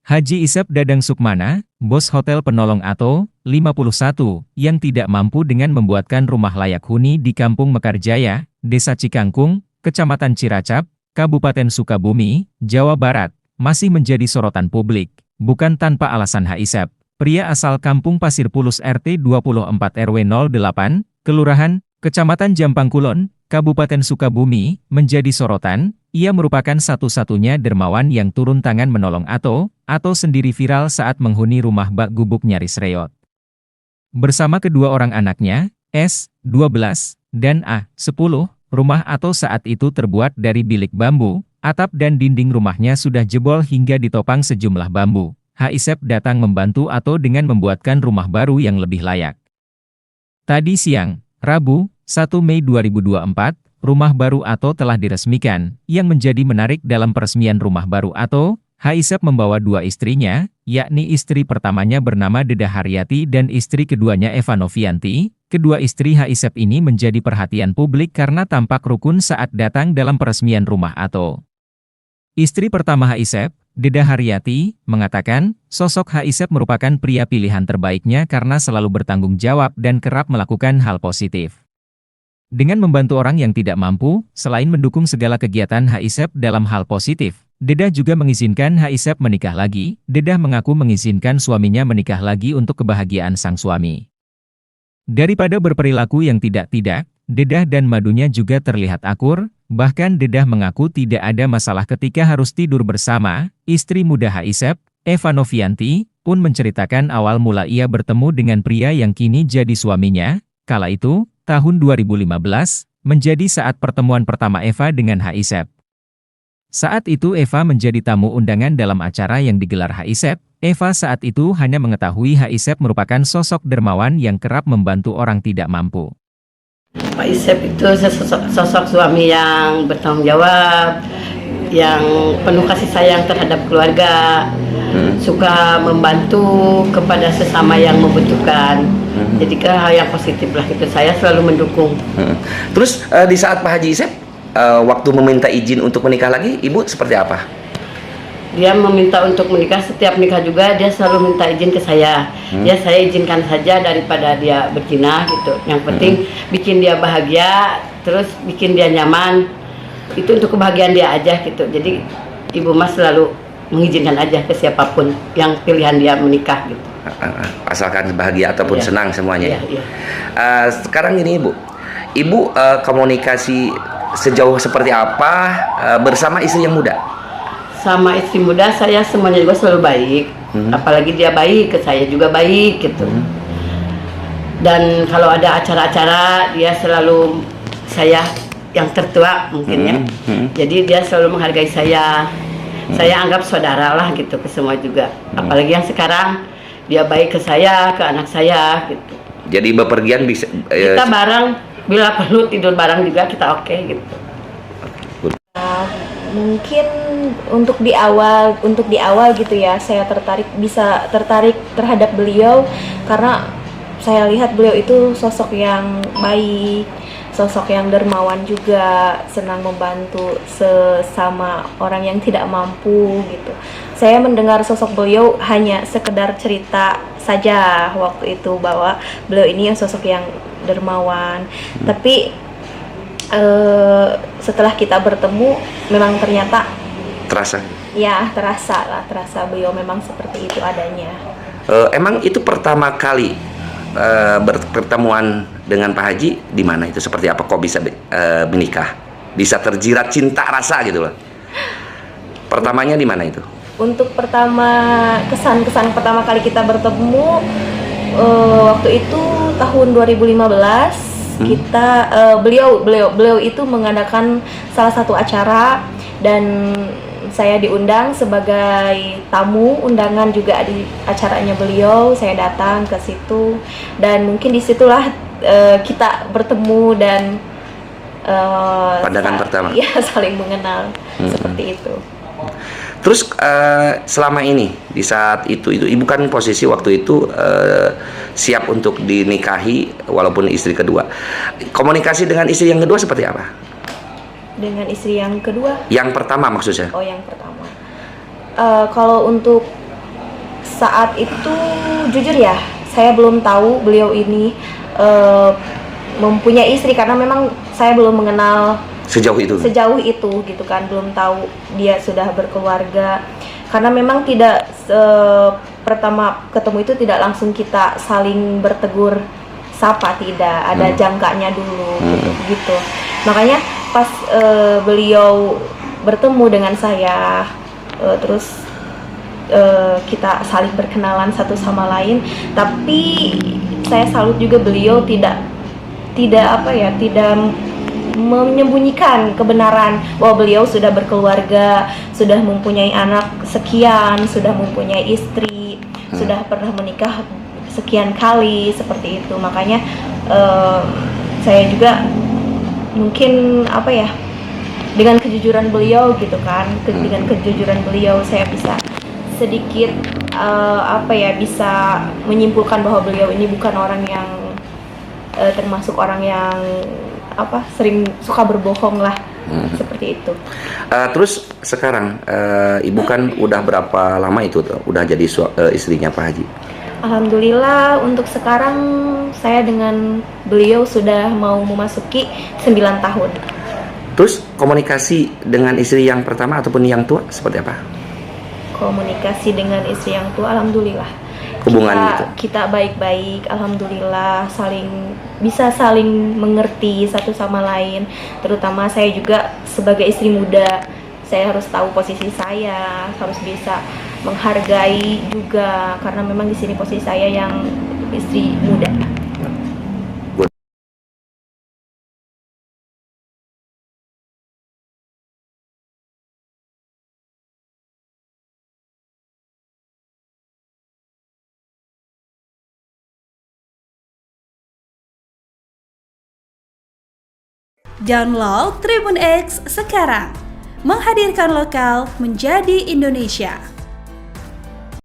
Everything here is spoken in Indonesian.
Haji Isep Dadang Sukmana, bos Hotel Penolong Ato, 51, yang tidak mampu dengan membuatkan rumah layak huni di Kampung Mekarjaya, Desa Cikangkung, Kecamatan Ciracap, Kabupaten Sukabumi, Jawa Barat, masih menjadi sorotan publik. Bukan tanpa alasan Isep, pria asal Kampung Pasir Pulus RT 24 RW 08, Kelurahan, Kecamatan Jampang Kulon, Kabupaten Sukabumi, menjadi sorotan. Ia merupakan satu-satunya dermawan yang turun tangan menolong Ato sendiri viral saat menghuni rumah bak gubuk nyaris reot. Bersama kedua orang anaknya, S, 12, dan A, 10, rumah Ato saat itu terbuat dari bilik bambu, atap dan dinding rumahnya sudah jebol hingga ditopang sejumlah bambu. Isep datang membantu Ato dengan membuatkan rumah baru yang lebih layak. Tadi siang, Rabu, 1 Mei 2024, rumah baru Ato telah diresmikan. Yang menjadi menarik dalam peresmian rumah baru Ato, Isep membawa dua istrinya, yakni istri pertamanya bernama Deda Haryati dan istri keduanya Eva Novianti. Kedua istri Isep ini menjadi perhatian publik karena tampak rukun saat datang dalam peresmian rumah Ato. Istri pertama Isep, Deda Haryati, mengatakan, sosok Isep merupakan pria pilihan terbaiknya karena selalu bertanggung jawab dan kerap melakukan hal positif. Dengan membantu orang yang tidak mampu, selain mendukung segala kegiatan Isep dalam hal positif, Dedah juga mengizinkan Isep menikah lagi. Dedah mengaku mengizinkan suaminya menikah lagi untuk kebahagiaan sang suami. Daripada berperilaku yang tidak-tidak, Dedah dan madunya juga terlihat akur, bahkan Dedah mengaku tidak ada masalah ketika harus tidur bersama. Istri muda Isep, Eva Novianti, pun menceritakan awal mula ia bertemu dengan pria yang kini jadi suaminya. Kala itu, tahun 2015, menjadi saat pertemuan pertama Eva dengan Isep. Saat itu Eva menjadi tamu undangan dalam acara yang digelar Isep. Eva saat itu hanya mengetahui Isep merupakan sosok dermawan yang kerap membantu orang tidak mampu. Pak Isep itu sosok suami yang bertanggung jawab, yang penuh kasih sayang terhadap keluarga, suka membantu kepada sesama yang membutuhkan. Jadi hal yang positif lah itu, saya selalu mendukung. Terus di saat Pak Haji Isep waktu meminta izin untuk menikah lagi, Ibu seperti apa? Dia meminta untuk menikah, setiap nikah juga dia selalu minta izin ke saya. Ya saya izinkan saja daripada dia berzina gitu. Yang penting bikin dia bahagia, terus bikin dia nyaman. Itu untuk kebahagiaan dia aja gitu. Jadi Ibu Mas selalu mengizinkan aja ke siapapun yang pilihan dia menikah gitu. Asalkan bahagia ataupun senang semuanya. Iya. Sekarang ini Ibu komunikasi sejauh seperti apa bersama istri yang muda? Sama istri muda saya semuanya juga selalu baik. Apalagi dia baik, ke saya juga baik gitu. Dan kalau ada acara-acara dia selalu saya yang tertua mungkin ya. Jadi dia selalu menghargai saya. Saya anggap saudara lah gitu ke semua juga. Apalagi yang sekarang dia baik ke saya, ke anak saya gitu. Jadi bepergian bisa kita bareng, bila perlu tidur bareng juga kita oke gitu. Mungkin untuk di awal gitu ya, saya tertarik terhadap beliau karena saya lihat beliau itu sosok yang baik, sosok yang dermawan juga, senang membantu sesama orang yang tidak mampu gitu. Saya mendengar sosok beliau hanya sekedar cerita saja waktu itu bahwa beliau ini yang sosok yang dermawan. Tapi setelah kita bertemu memang ternyata terasa. Ya, terasa beliau memang seperti itu adanya. Emang itu pertama kali pertemuan dengan Pak Haji di mana itu, seperti apa kok bisa menikah? Bisa terjirat cinta rasa gitu loh. Pertamanya di mana itu? Untuk kesan pertama kali kita bertemu waktu itu tahun 2015. Beliau itu mengadakan salah satu acara dan saya diundang sebagai tamu undangan juga di acaranya beliau. Saya datang ke situ dan mungkin disitulah kita bertemu dan pandangan pertama. Ya, saling mengenal seperti itu. Terus selama ini di saat itu Ibu kan posisi waktu itu siap untuk dinikahi walaupun istri kedua. Komunikasi dengan istri yang kedua seperti apa? Dengan istri yang kedua? Yang pertama maksudnya? Oh, yang pertama. Kalau untuk saat itu jujur ya, saya belum tahu beliau ini mempunyai istri, karena memang saya belum mengenal Sejauh itu. gitu kan, belum tahu dia sudah berkeluarga, karena memang tidak pertama ketemu itu tidak langsung kita saling bertegur sapa, tidak ada jangkanya dulu gitu. Makanya pas beliau bertemu dengan saya, terus kita saling berkenalan satu sama lain, tapi saya salut juga beliau tidak menyembunyikan kebenaran bahwa beliau sudah berkeluarga, sudah mempunyai anak sekian, sudah mempunyai istri, sudah pernah menikah sekian kali, seperti itu. Makanya saya juga mungkin dengan kejujuran beliau gitu kan, dengan kejujuran beliau saya bisa sedikit bisa menyimpulkan bahwa beliau ini bukan orang yang termasuk orang yang sering suka berbohong lah, seperti itu. Terus sekarang ibu kan udah berapa lama itu udah jadi istrinya Pak Haji? Alhamdulillah untuk sekarang saya dengan beliau sudah mau memasuki 9 tahun. Terus komunikasi dengan istri yang pertama ataupun yang tua seperti apa? Komunikasi dengan istri yang tua, alhamdulillah. Hubungan kita baik-baik, alhamdulillah, bisa saling mengerti satu sama lain. Terutama saya juga sebagai istri muda, saya harus tahu posisi saya, harus bisa menghargai juga, karena memang di sini posisi saya yang istri muda. Download Tribun X sekarang, menghadirkan lokal menjadi Indonesia.